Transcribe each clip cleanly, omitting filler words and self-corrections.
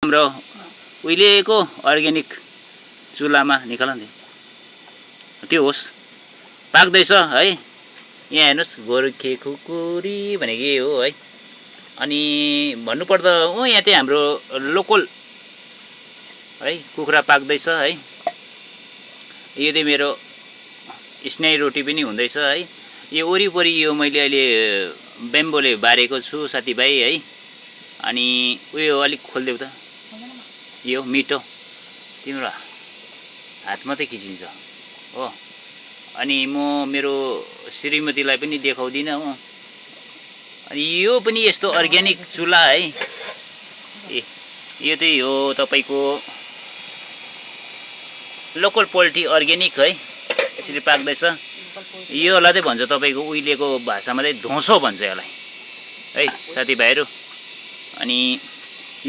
हाम्रो उहिलेको अर्ग्यानिक चुल्हामा निकाल न त्यो होस् पाक्दैछ है। यहाँ हेर्नुहोस् गोर्खे खुकुरी भनेको हो है। अनि भन्नुपर्दा यहाँ चाहिँ हाम्रो लोकल है कुखुरा पाक्दैछ है। यो चाहिँ मेरो स्नेही रोटी पनि हुँदैछ है। यो वरिपरि यो मैले अहिले बेम्बोले बारेको छु साथीभाइ है। अनि उयो अलिक खोलिदेऊ त यो मिठो तिम्रो हात मात्रै खिचिन्छ हो। अनि म मेरो श्रीमतीलाई पनि देखाउँदिनँ हो। अनि यो पनि यस्तो अर्ग्यानिक चुल्हा है। यो चाहिँ हो तपाईको लोकल पोल्ट्री अर्ग्यानिक है। यसरी पाक्दैछ। योलाई चाहिँ भन्छ तपाईको उहिलेको भाषामा चाहिँ धोसो भन्छ यसलाई है साथीभाइहरू। अनि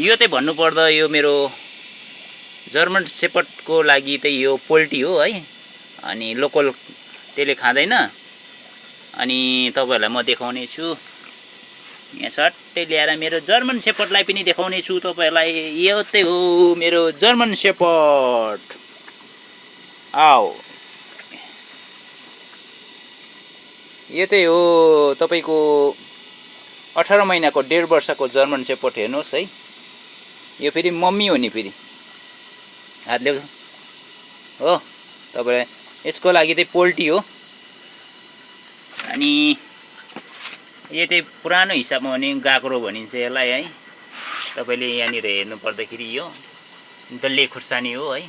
यो चाहिँ भन्नुपर्दा यो मेरो जर्मन सेपर्डको लागि चाहिँ यो पोल्ट्री हो है। अनि लोकल त्यसले खाँदैन। अनि तपाईहरुलाई म देखाउने छु यहाँ सट्टै ल्याएर मेरो जर्मन सेपर्डलाई पनि देखाउने छु तपाईहरुलाई। यो चाहिँ हो मेरो जर्मन सेपर्ड। आओ यो चाहिँ हो तपाईको 18 महिनाको 1.5 वर्षको जर्मन सेपर्ड हेर्नुहोस् है। यो फेरि मम्मी हो नि फेरि हात ल्याउ हो तपाईलाई। यसको लागि चाहिँ पोल्ट्री हो। अनि यो चाहिँ पुरानो हिसाबमा भने गाग्रो भनिन्छ यसलाई है। तपाईले यहाँनिर हेर्नु पर्दाखेरि यो डल्ले खुर्सानी हो है।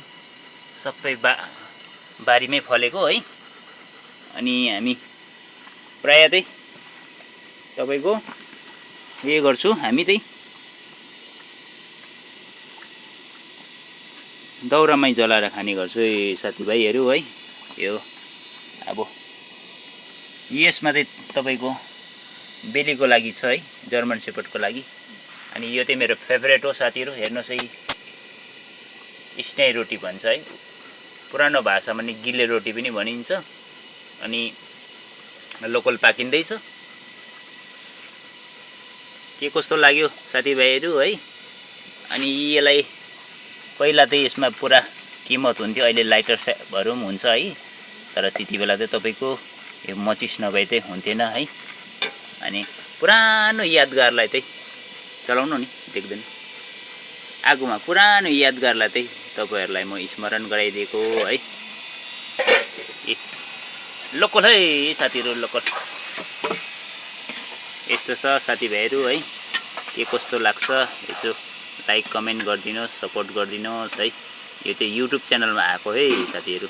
सबै बारीमै फलेको है। अनि हामी प्राय चाहिँ तपाईको के गर्छु हामी चाहिँ दाउरामै जलाएर खाने गर्छु साथीभाइहरू है। यो अब यसमा चाहिँ तपाईको बेलीको लागि छ है जर्मन सेपर्डको लागि। अनि यो चाहिँ मेरो फेभरेट हो साथीहरु। हेर्नुस् है स्नेही रोटी भन्छ है। पुरानो भाषामा नि गिले रोटी पनि भनिन्छ। अनि लोकल पाकिँदैछ। के कस्तो लाग्यो साथीभाइहरू है। अनि यसलाई पहिला चाहिँ यसमा पुरा किमत हुन्थ्यो। अहिले लाइटर भरौँ हुन्छ है। तर त्यति बेला चाहिँ तपाईको यो मचिस नभए चाहिँ हुन्थेन है। अनि पुरानो यादगारलाई चाहिँ चलाउनु नि देख्दैन आगोमा पुरानो यादगारलाई चाहिँ तपाईहरुलाई म स्मरण गराइदिएको है। लोकल है साथीहरु लोकल। यस्तो छ साथीभाइहरू है। के कस्तो लाग्छ यसो लाइक कमेन्ट गरिदिनुहोस् सपोर्ट गरिदिनुहोस् है। यो चाहिँ युट्युब च्यानलमा आएको है साथीहरु।